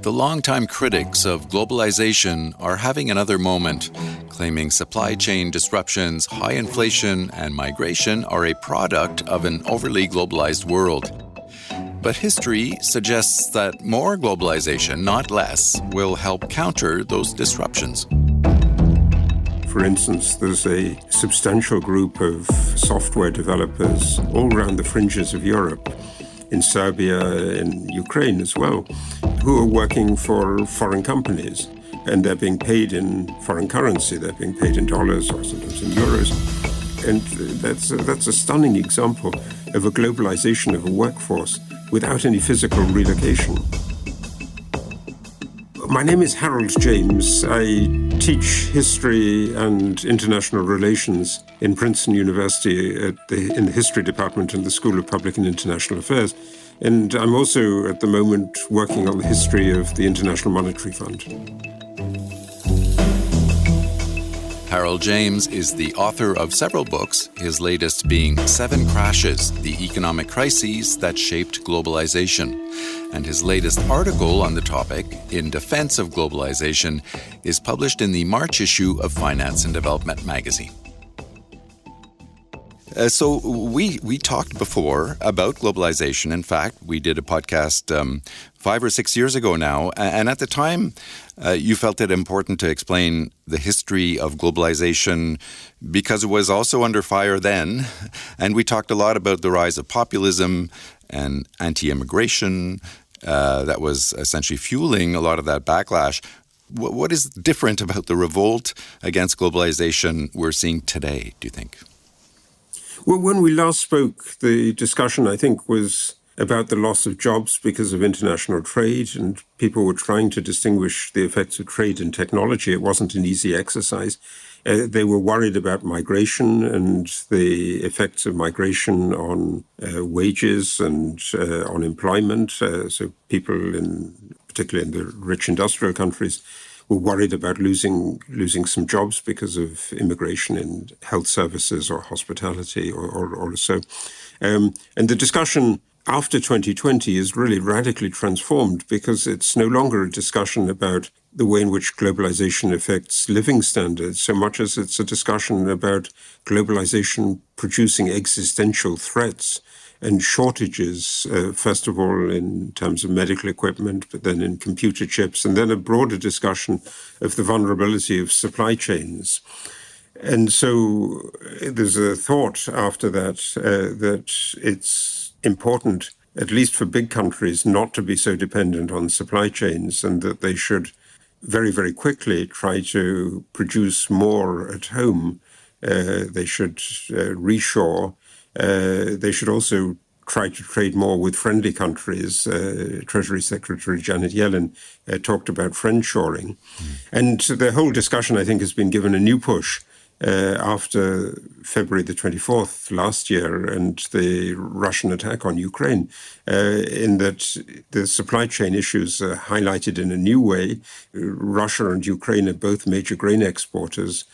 the longtime critics of globalization are having another moment, claiming supply chain disruptions, high inflation, and migration are a product of an overly globalized world. But history suggests that more globalization, not less, will help counter those disruptions. For instance, there's a substantial group of software developers all around the fringes of Europe, in Serbia, in Ukraine as well, who are working for foreign companies. And they're being paid in foreign currency. They're being paid in dollars or sometimes in euros. And that's a stunning example of a globalization of a workforce without any physical relocation. My name is Harold James. I teach history and international relations in Princeton University in the history department in the School of Public and International Affairs. And I'm also at the moment working on the history of the International Monetary Fund. Harold James is the author of several books, his latest being 7 Crashes, the Economic Crises That Shaped Globalization. And his latest article on the topic, In Defense of Globalization, is published in the March issue of Finance and Development magazine. So we talked before about globalization. In fact, we did a podcast 5 or 6 years ago now. And at the time, you felt it important to explain the history of globalization because it was also under fire then. And we talked a lot about the rise of populism and anti-immigration that was essentially fueling a lot of that backlash. What is different about the revolt against globalization we're seeing today, do you think? Well, when we last spoke, the discussion, I think, was about the loss of jobs because of international trade, and people were trying to distinguish the effects of trade and technology. It wasn't an easy exercise. They were worried about migration and the effects of migration on wages and on employment. So people, particularly in the rich industrial countries, were worried about losing some jobs because of immigration in health services or hospitality or so. And the discussion after 2020 is really radically transformed because it's no longer a discussion about the way in which globalization affects living standards so much as it's a discussion about globalization producing existential threats and shortages, first of all, in terms of medical equipment, but then in computer chips, and then a broader discussion of the vulnerability of supply chains. And so there's a thought after that that it's important, at least for big countries, not to be so dependent on supply chains and that they should very, very quickly try to produce more at home. They should reshore. They should also try to trade more with friendly countries. Treasury Secretary Janet Yellen talked about friendshoring. And the whole discussion, I think, has been given a new push after February the 24th last year and the Russian attack on Ukraine, in that the supply chain issues are highlighted in a new way. Russia and Ukraine are both major grain exporters.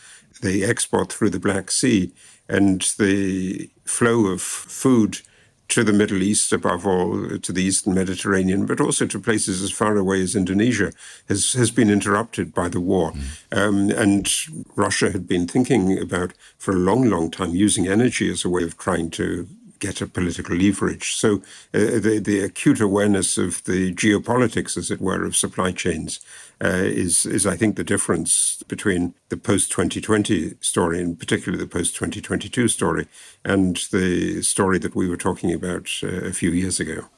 They export through the Black Sea, and the flow of food to the Middle East, above all to the Eastern Mediterranean, but also to places as far away as Indonesia, has been interrupted by the war. And Russia had been thinking about, for a long, long time, using energy as a way of trying to get a political leverage. So the acute awareness of the geopolitics, as it were, of supply chains is, I think, the difference between the post-2020 story, and particularly the post-2022 story, and the story that we were talking about a few years ago.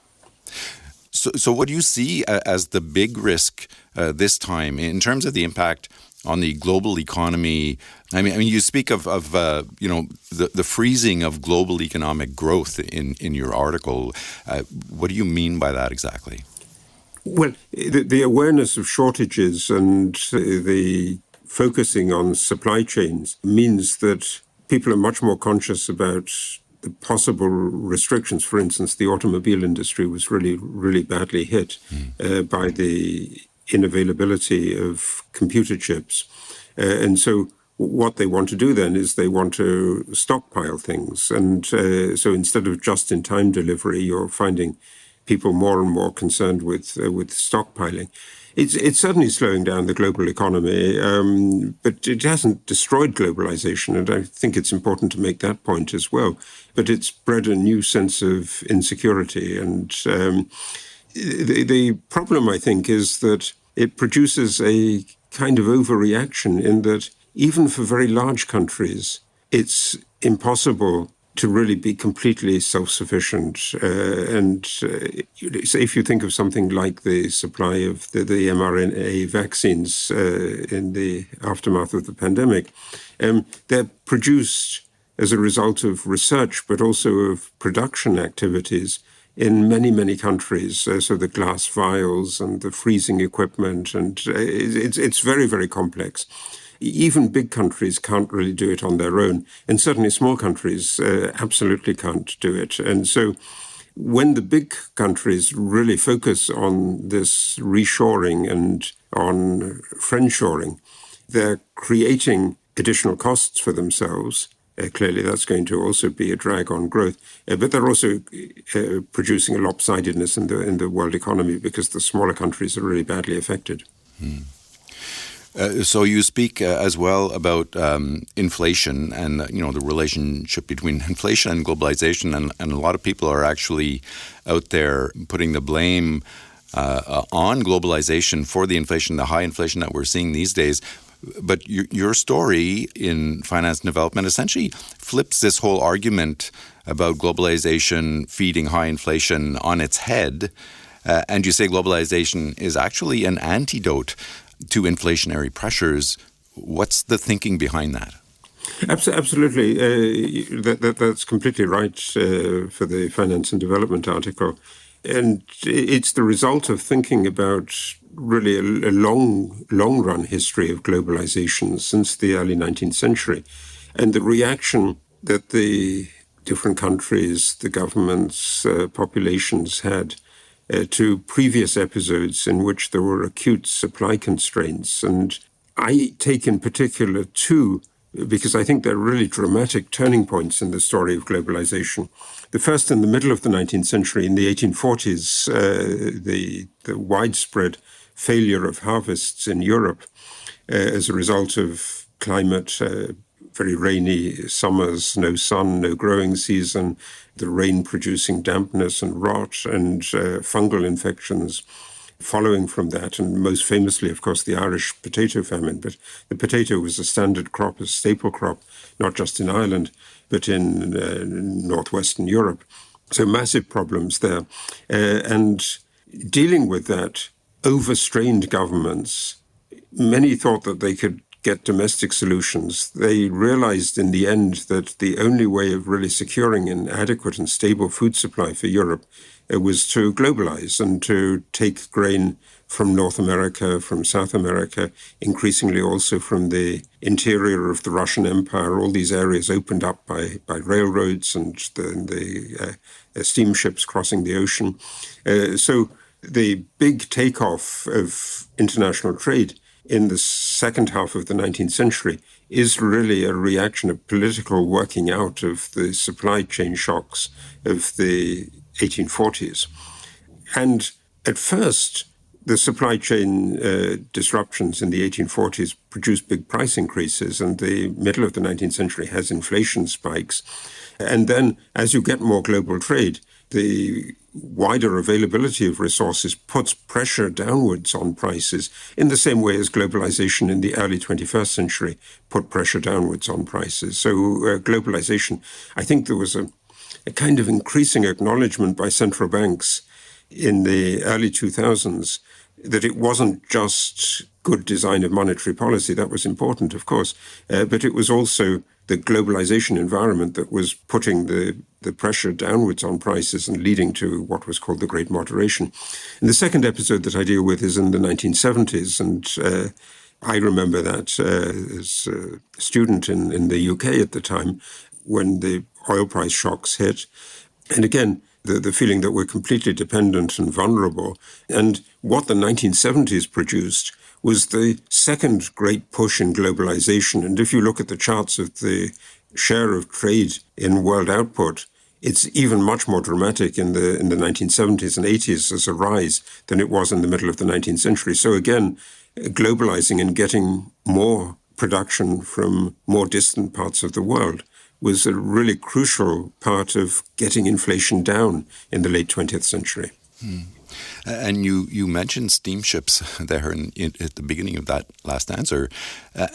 So what do you see as the big risk this time in terms of the impact on the global economy? I mean, you speak of the freezing of global economic growth in your article. What do you mean by that exactly? Well, the awareness of shortages and the focusing on supply chains means that people are much more conscious about the possible restrictions. For instance, the automobile industry was really, really badly hit by the inavailability of computer chips. And so what they want to do then is they want to stockpile things. And so instead of just-in-time delivery, you're finding people more and more concerned with stockpiling. It's certainly slowing down the global economy, but it hasn't destroyed globalization, and I think it's important to make that point as well. But it's bred a new sense of insecurity, and the problem, I think, is that it produces a kind of overreaction in that even for very large countries, it's impossible to really be completely self-sufficient. So if you think of something like the supply of the mRNA vaccines in the aftermath of the pandemic, they're produced as a result of research, but also of production activities in many, many countries. So the glass vials and the freezing equipment, and it's very, very complex. Even big countries can't really do it on their own, and certainly small countries absolutely can't do it. And so when the big countries really focus on this reshoring and on friendshoring, they're creating additional costs for themselves. Clearly, that's going to also be a drag on growth. But they're also producing a lopsidedness in the world economy because the smaller countries are really badly affected. So you speak as well about inflation and the relationship between inflation and globalization, and a lot of people are actually out there putting the blame on globalization for the inflation, the high inflation that we're seeing these days. But your story in finance and development essentially flips this whole argument about globalization feeding high inflation on its head, and you say globalization is actually an antidote to inflationary pressures. What's the thinking behind that? Absolutely. That's completely right for the Finance and Development article. And it's the result of thinking about really a long-run history of globalization since the early 19th century. And the reaction that the different countries, the governments, populations had to previous episodes in which there were acute supply constraints. And I take in particular two, because I think they're really dramatic turning points in the story of globalization. The first in the middle of the 19th century, in the 1840s, the widespread failure of harvests in Europe as a result of climate, very rainy summers, no sun, no growing season, the rain producing dampness and rot, and fungal infections following from that. And most famously, of course, the Irish potato famine. But the potato was a standard crop, a staple crop, not just in Ireland, but in northwestern Europe. So massive problems there. And dealing with that, overstrained governments, many thought that they could get domestic solutions. They realized in the end that the only way of really securing an adequate and stable food supply for Europe was to globalize and to take grain from North America, from South America, increasingly also from the interior of the Russian Empire. All these areas opened up by railroads and the steamships crossing the ocean. So the big takeoff of international trade in the second half of the 19th century is really a reaction of political working out of the supply chain shocks of the 1840s. And at first, the supply chain disruptions in the 1840s produced big price increases, and the middle of the 19th century has inflation spikes. And then, as you get more global trade, the wider availability of resources puts pressure downwards on prices in the same way as globalization in the early 21st century put pressure downwards on prices. So globalization, I think there was a kind of increasing acknowledgement by central banks in the early 2000s that it wasn't just good design of monetary policy. That was important, of course, but it was also the globalization environment that was putting the pressure downwards on prices and leading to what was called the Great Moderation. And the second episode that I deal with is in the 1970s, and I remember that as a student in the UK at the time when the oil price shocks hit. And again, the feeling that we're completely dependent and vulnerable. And what the 1970s produced was the second great push in globalization. And if you look at the charts of the share of trade in world output, it's even much more dramatic in the 1970s and 80s as a rise than it was in the middle of the 19th century. So again, globalizing and getting more production from more distant parts of the world was a really crucial part of getting inflation down in the late 20th century. And you mentioned steamships there at the beginning of that last answer.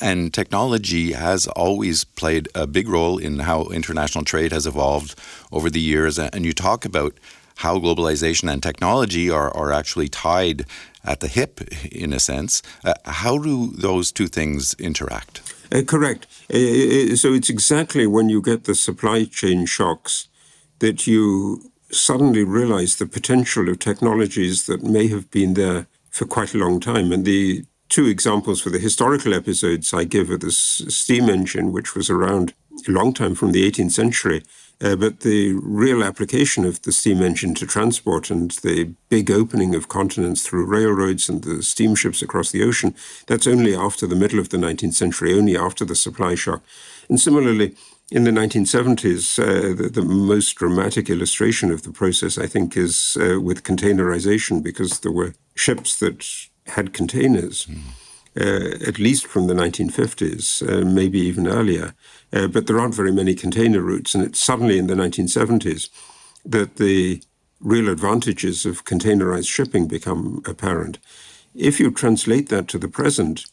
And technology has always played a big role in how international trade has evolved over the years. And you talk about how globalization and technology are actually tied at the hip, in a sense. How do those two things interact? Correct. So it's exactly when you get the supply chain shocks that you suddenly realize the potential of technologies that may have been there for quite a long time. And the two examples for the historical episodes I give are the steam engine, which was around a long time from the 18th century, but the real application of the steam engine to transport and the big opening of continents through railroads and the steamships across the ocean, that's only after the middle of the 19th century, only after the supply shock. And similarly, in the 1970s, the most dramatic illustration of the process, I think, is with containerization, because there were ships that had containers, at least from the 1950s, maybe even earlier. But there aren't very many container routes. And it's suddenly in the 1970s that the real advantages of containerized shipping become apparent. If you translate that to the present,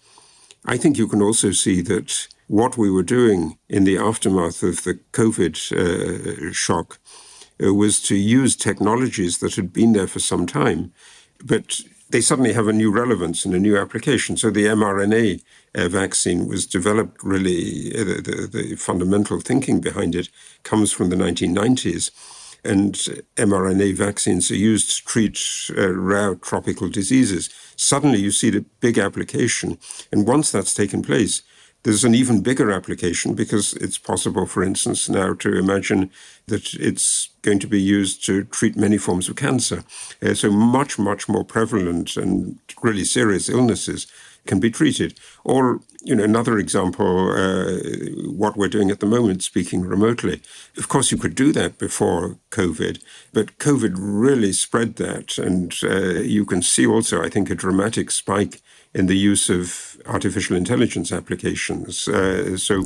I think you can also see that what we were doing in the aftermath of the COVID shock was to use technologies that had been there for some time, but they suddenly have a new relevance and a new application. So the mRNA vaccine was developed really, the fundamental thinking behind it comes from the 1990s. And mRNA vaccines are used to treat rare tropical diseases. Suddenly you see the big application. And once that's taken place, there's an even bigger application, because it's possible, for instance, now to imagine that it's going to be used to treat many forms of cancer. So much, much more prevalent and really serious illnesses can be treated. Or, another example, what we're doing at the moment, speaking remotely. Of course, you could do that before COVID, but COVID really spread that. And you can see also, I think, a dramatic spike in the use of artificial intelligence applications. So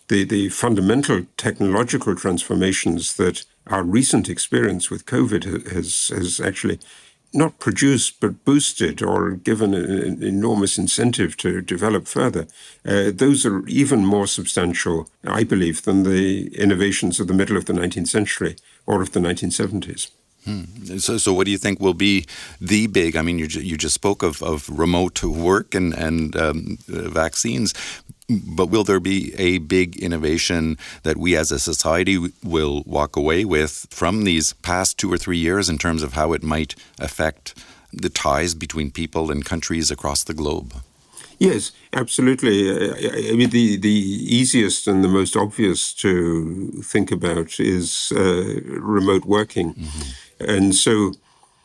the fundamental technological transformations that our recent experience with COVID has actually not produced, but boosted or given an enormous incentive to develop further. Those are even more substantial, I believe, than the innovations of the middle of the 19th century or of the 1970s. So what do you think will be the big, you just spoke of remote work and vaccines, but will there be a big innovation that we as a society will walk away with from these past 2 or 3 years in terms of how it might affect the ties between people and countries across the globe? Yes, absolutely. The easiest and the most obvious to think about is remote working. Mm-hmm. And so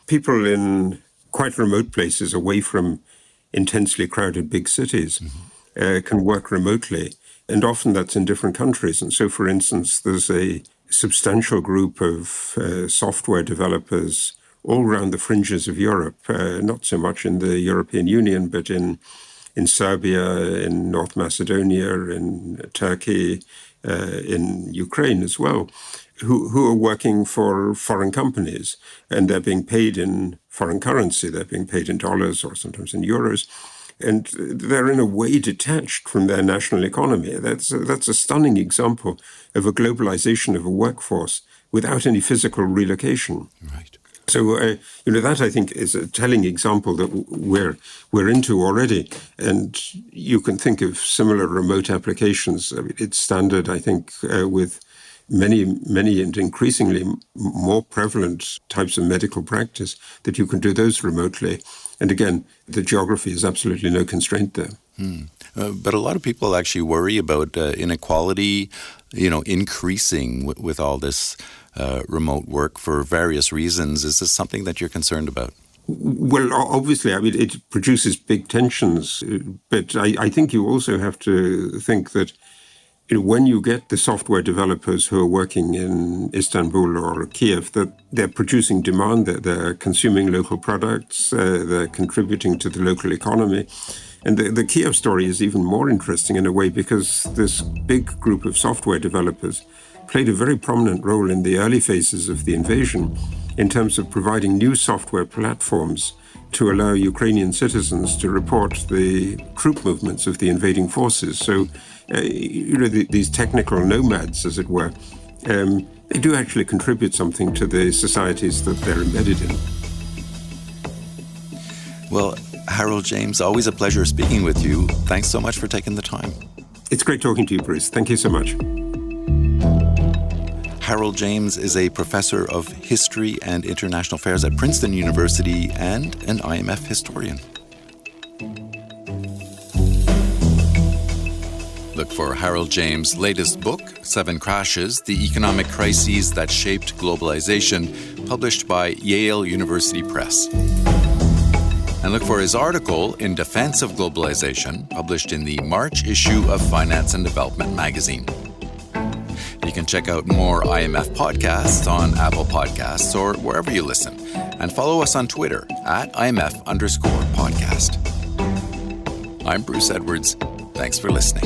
people in quite remote places away from intensely crowded big cities can work remotely. And often that's in different countries. And so, for instance, there's a substantial group of software developers all around the fringes of Europe, not so much in the European Union, but in Serbia, in North Macedonia, in Turkey, in Ukraine as well, who are working for foreign companies, and they're being paid in foreign currency. They're being paid in dollars or sometimes in euros, and they're in a way detached from their national economy. That's a stunning example of a globalization of a workforce without any physical relocation. Right. So, that I think is a telling example that we're into already. And you can think of similar remote applications. It's standard, I think, with many and increasingly more prevalent types of medical practice, that you can do those remotely. And again, the geography is absolutely no constraint there. But a lot of people actually worry about inequality, increasing with all this remote work for various reasons. Is this something that you're concerned about? Well, obviously, it produces big tensions. But I think you also have to think that when you get the software developers who are working in Istanbul or Kiev, that they're producing demand, that they're consuming local products, they're contributing to the local economy. And the Kiev story is even more interesting in a way because this big group of software developers played a very prominent role in the early phases of the invasion in terms of providing new software platforms to allow Ukrainian citizens to report the troop movements of the invading forces. So, these technical nomads, as it were, they do actually contribute something to the societies that they're embedded in. Well, Harold James, always a pleasure speaking with you. Thanks so much for taking the time. It's great talking to you, Bruce. Thank you so much. Harold James is a professor of history and international affairs at Princeton University and an IMF historian. Look for Harold James' latest book, 7 Crashes, The Economic Crises That Shaped Globalization, published by Yale University Press. And look for his article, In Defense of Globalization, published in the March issue of Finance and Development magazine. You can check out more IMF podcasts on Apple Podcasts or wherever you listen. And follow us on Twitter at IMF_podcast. I'm Bruce Edwards. Thanks for listening.